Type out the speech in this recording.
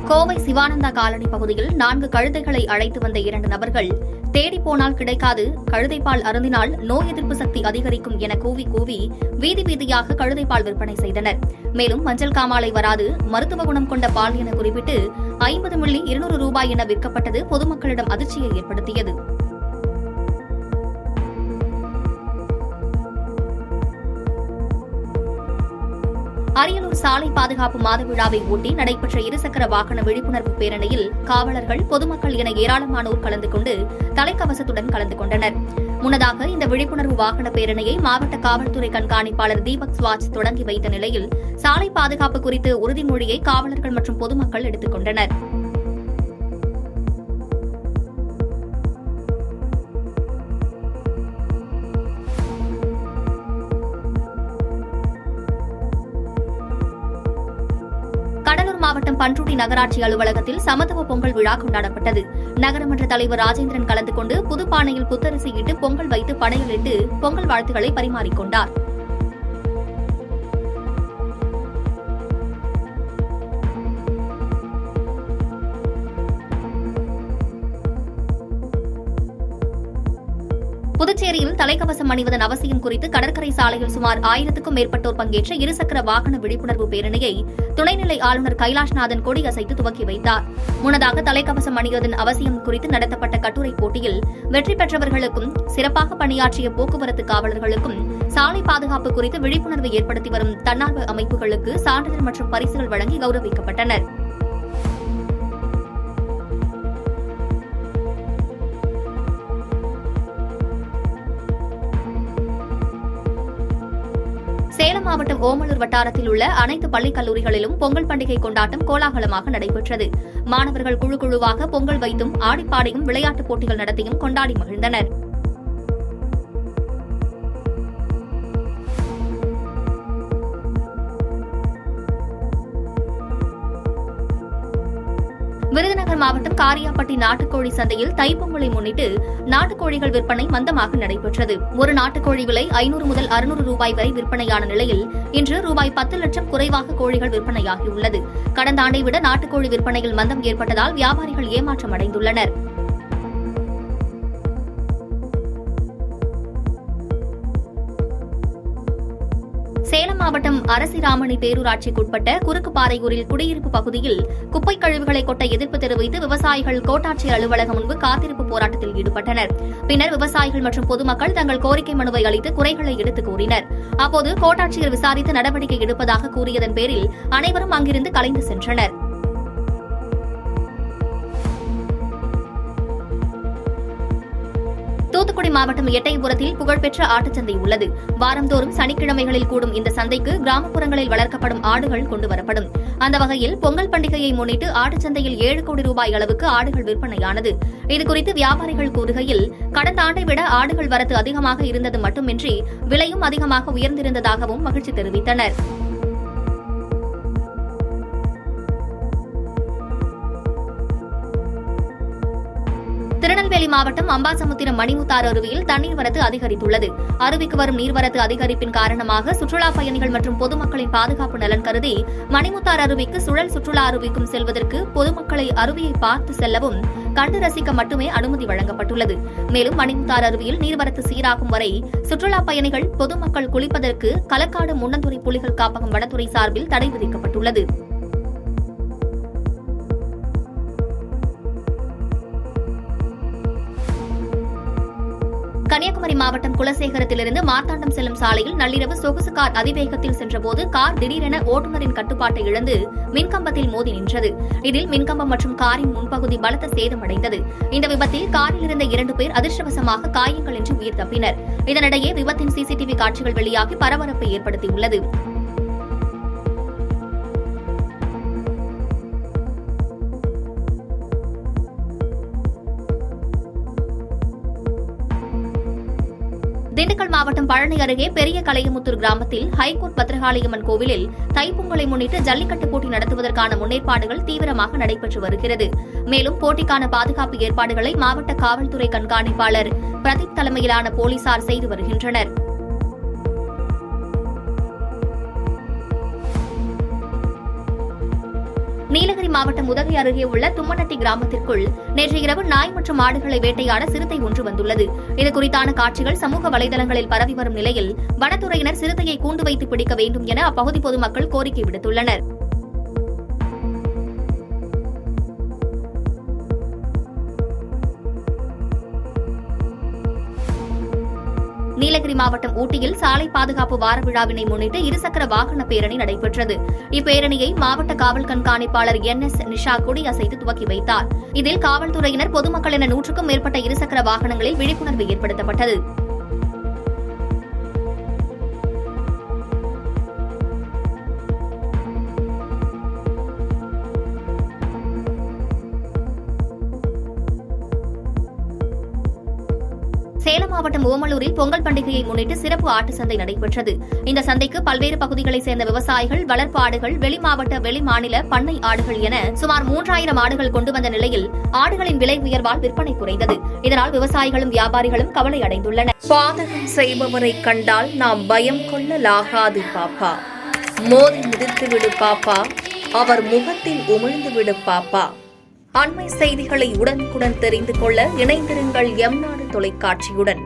Kovai Sivananda colony பகுதியில் 4 கழுதைகளை அழைத்து வந்த 2 நபர்கள் தேடிப்போனால் கிடைக்காது, கழுதைப்பால் அருந்தினால் நோய் எதிர்ப்பு சக்தி அதிகரிக்கும் என கூவி வீதி வீதியாக கழுதைப்பால் விற்பனை செய்தனர். மேலும் மஞ்சள் காமாலை வராது, மருத்துவ குணம் கொண்ட பால் என குறிப்பிட்டு 50 மில்லி 200 ரூபாய் என விற்கப்பட்டது பொதுமக்களிடம் அதிர்ச்சியை ஏற்படுத்தியது. அரியலூர் சாலை பாதுகாப்பு மாத விழாவை ஒட்டி நடைபெற்ற இருசக்கர வாகன விழிப்புணர்வு பேரணியில் காவலர்கள், பொதுமக்கள் என ஏராளமானோர் கலந்து கொண்டு தலைக்கவசத்துடன் கலந்து கொண்டனர். முன்னதாக இந்த விழிப்புணர்வு வாகன பேரணியை மாவட்ட காவல்துறை கண்காணிப்பாளர் தீபக் ஸ்வாஜ் தொடங்கி வைத்த நிலையில் சாலை பாதுகாப்பு குறித்து உறுதிமொழியை காவலர்கள் மற்றும் பொதுமக்கள் எடுத்துக் கொண்டனர். கடலூர் மாவட்டம் பண்ருட்டி நகராட்சி அலுவலகத்தில் சமத்துவ பொங்கல் விழா கொண்டாடப்பட்டது. நகரமன்ற தலைவர் ராஜேந்திரன் கலந்து கொண்டு புதுப்பானையில் புத்தரிசி இட்டு பொங்கல் வைத்து படையலிட்டு பொங்கல் வாழ்த்துக்களை பரிமாறிக்கொண்டார். புதுச்சேரியில் தலைக்கவசம் அணிவதன் அவசியம் குறித்து கடற்கரை சாலையில் சுமார் 1000க்கும் மேற்பட்டோர் பங்கேற்ற இருசக்கர வாகன விழிப்புணர்வு பேரணியை துணைநிலை ஆளுநர் கைலாஷ்நாதன் கொடியசைத்து துவக்கி வைத்தார். முன்னதாக தலைக்கவசம் அணிவதன் அவசியம் குறித்து நடத்தப்பட்ட கட்டுரை போட்டியில் வெற்றி பெற்றவர்களுக்கும் சிறப்பாக பணியாற்றிய போக்குவரத்து காவலர்களுக்கும் சாலை பாதுகாப்பு குறித்து விழிப்புணர்வு ஏற்படுத்தி வரும் தன்னார்வ அமைப்புகளுக்கு சான்றிதழ் மற்றும் பரிசுகள் வழங்கி கௌரவிக்கப்பட்டனர். சேலம் மாவட்டம் ஓமலூர் வட்டாரத்தில் உள்ள அனைத்து பள்ளிக் கல்லூரிகளிலும் பொங்கல் பண்டிகை கொண்டாட்டம் கோலாகலமாக நடைபெற்றது. மாணவர்கள் குழுவாக பொங்கல் வைத்தும் ஆடிப்பாடியும் விளையாட்டுப் போட்டிகள் நடத்தியும் கொண்டாடி மகிழ்ந்தனர். விருதுநகர் மாவட்டம் காரியாப்பட்டி நாட்டுக்கோழி சந்தையில் தைப்பொங்கலை முன்னிட்டு நாட்டுக்கோழிகள் விற்பனை மந்தமாக நடைபெற்றது. ஒரு நாட்டுக்கோழி விலை 500 முதல் 600 ரூபாய் வரை விற்பனையான நிலையில் இன்று ரூபாய் 10 லட்சம் குறைவாக கோழிகள் விற்பனையாகியுள்ளது. கடந்த ஆண்டை விட நாட்டுக்கோழி விற்பனையில் மந்தம் ஏற்பட்டதால் வியாபாரிகள் ஏமாற்றம் அடைந்துள்ளனர். சேலம் மாவட்டம் அரசிராமணி பேரூராட்சிக்குட்பட்ட குறுக்குப்பாறையூரில் குடியிருப்பு பகுதியில் குப்பை கழிவுகளை கொட்ட எதிர்ப்பு தெரிவித்து விவசாயிகள் கோட்டாட்சியர் அலுவலகம் முன்பு காத்திருப்பு போராட்டத்தில் ஈடுபட்டனர். பின்னர் விவசாயிகள் மற்றும் பொதுமக்கள் தங்கள் கோரிக்கை மனுவை அளித்து குறைகளை எடுத்துக் கூறினர். அப்போது கோட்டாட்சியர் விசாரித்து நடவடிக்கை எடுப்பதாக கூறியதன் பேரில் அனைவரும் அங்கிருந்து கலைந்து சென்றனர். தூத்துக்குடி மாவட்டம் எட்டயபுரத்தில் புகழ்பெற்ற ஆட்டுச்சந்தை உள்ளது. வாரந்தோறும் சனிக்கிழமைகளில் கூடும் இந்த சந்தைக்கு கிராமப்புறங்களில் வளர்க்கப்படும் ஆடுகள் கொண்டுவரப்படும். அந்த வகையில் பொங்கல் பண்டிகையை முன்னிட்டு ஆட்டுச்சந்தையில் 7 கோடி ரூபாய் அளவுக்கு ஆடுகள் விற்பனையானது. இதுகுறித்து வியாபாரிகள் கூறுகையில், கடந்த ஆண்டை விட ஆடுகள் வரத்து அதிகமாக இருந்தது மட்டுமின்றி விலையும் அதிகமாக உயர்ந்திருந்ததாகவும் மகிழ்ச்சி தெரிவித்தனர். திருநெல்வேலி மாவட்டம் அம்பாசமுத்திரம் மணிமுத்தாறு அருவியில் தண்ணீர் வரத்து அதிகரித்துள்ளது. அருவிக்கு வரும் நீர்வரத்து அதிகரிப்பின் காரணமாக சுற்றுலாப் பயணிகள் மற்றும் பொதுமக்களின் பாதுகாப்பு நலன் கருதி மணிமுத்தாறு அருவிக்கு சுழல் சுற்றுலா அருவிக்கும் செல்வதற்கு பொதுமக்களை அருவியை பார்த்து செல்லவும் கண்டு ரசிக்க மட்டுமே அனுமதி வழங்கப்பட்டுள்ளது. மேலும் மணிமுத்தாறு அருவியில் நீர்வரத்து சீராகும் வரை சுற்றுலாப் பயணிகள், பொதுமக்கள் குளிப்பதற்கு களக்காடு முன்னந்துறை புலிகள் காப்பகம் வனத்துறை சார்பில் தடை விதிக்கப்பட்டுள்ளது. கன்னியாகுமரி மாவட்டம் குலசேகரத்திலிருந்து மார்த்தாண்டம் செல்லும் சாலையில் நள்ளிரவு சொகுசு கார் அதிவேகத்தில் சென்றபோது கார் திடீரென ஓட்டுநரின் கட்டுப்பாட்டை இழந்து மின்கம்பத்தில் மோதி நின்றது. இதில் மின்கம்பம் மற்றும் காரின் முன்பகுதி பலத்த சேதமடைந்தது. இந்த விபத்தில் காரில் இருந்த 2 பேர் அதிர்ஷ்டவசமாக காயங்களின்றி உயிர் தப்பினர். இதனிடையே விபத்தின் சிசிடிவி காட்சிகள் வெளியாகி பரபரப்பை ஏற்படுத்தியுள்ளது. திண்டுக்கல் மாவட்டம் பழனி அருகே பெரிய கலையமுத்தூர் கிராமத்தில் ஹைகோர்ட் பத்திரகாளியம்மன் கோவிலில் தைப்பொங்கலை முன்னிட்டு ஜல்லிக்கட்டு போட்டி நடத்துவதற்கான முன்னேற்பாடுகள் தீவிரமாக நடைபெற்று வருகிறது. மேலும் போட்டிக்கான பாதுகாப்பு ஏற்பாடுகளை மாவட்ட காவல்துறை கண்காணிப்பாளர் பிரதீப் தலைமையிலான போலீசார் செய்து வருகின்றனர். நீலகிரி மாவட்டம் உதகை அருகே உள்ள தும்மநத்தி கிராமத்திற்குள் நேற்று இரவு நாய் மற்றும் மாடுகளை வேட்டையாட சிறுத்தை ஒன்று வந்துள்ளது. இதுகுறித்தான காட்சிகள் சமூக வலைதளங்களில் பரவி வரும் நிலையில் வனத்துறையினர் சிறுத்தையை கூண்டு வைத்து பிடிக்க வேண்டும் என அப்பகுதி பொதுமக்கள் கோரிக்கை விடுத்துள்ளனர். நீலகிரி மாவட்டம் ஊட்டியில் சாலை பாதுகாப்பு வார விழாவினை முன்னிட்டு இருசக்கர வாகன பேரணி நடைபெற்றது. இப்பேரணியை மாவட்ட காவல் கண்காணிப்பாளர் NS நிஷா கொடியசைத்து துவக்கி வைத்தார். இதில் காவல்துறையினர், பொதுமக்கள் என 100க்கும் மேற்பட்ட இருசக்கர வாகனங்களில் விழிப்புணர்வு ஏற்படுத்தப்பட்டது. சேலம் மாவட்டம் ஓமலூரில் பொங்கல் பண்டிகையை முன்னிட்டு சிறப்பு ஆட்டு சந்தை நடைபெற்றது. இந்த சந்தைக்கு பல்வேறு பகுதிகளைச் சேர்ந்த விவசாயிகள், வளர்ப்பு ஆடுகள், வெளிமாவட்ட, வெளிமாநில பண்ணை ஆடுகள் என சுமார் 3000 ஆடுகள் கொண்டு வந்த நிலையில் ஆடுகளின் விலை உயர்வால் விற்பனை குறைந்தது. இதனால் விவசாயிகளும் வியாபாரிகளும் கவலை அடைந்துள்ளனர். பாதகம் செய்பவரை கண்டால் நாம் பயம் கொள்ளலாகாது பாப்பா. மோதி மிதித்துவிடு பாப்பா, அவர் முகத்தில் உமிழ்ந்துவிடு பாப்பா. அண்மை செய்திகளை உடனுக்குடன் தெரிந்து கொள்ள இணைந்திருங்கள் எம் நாடு தொலைக்காட்சியுடன்.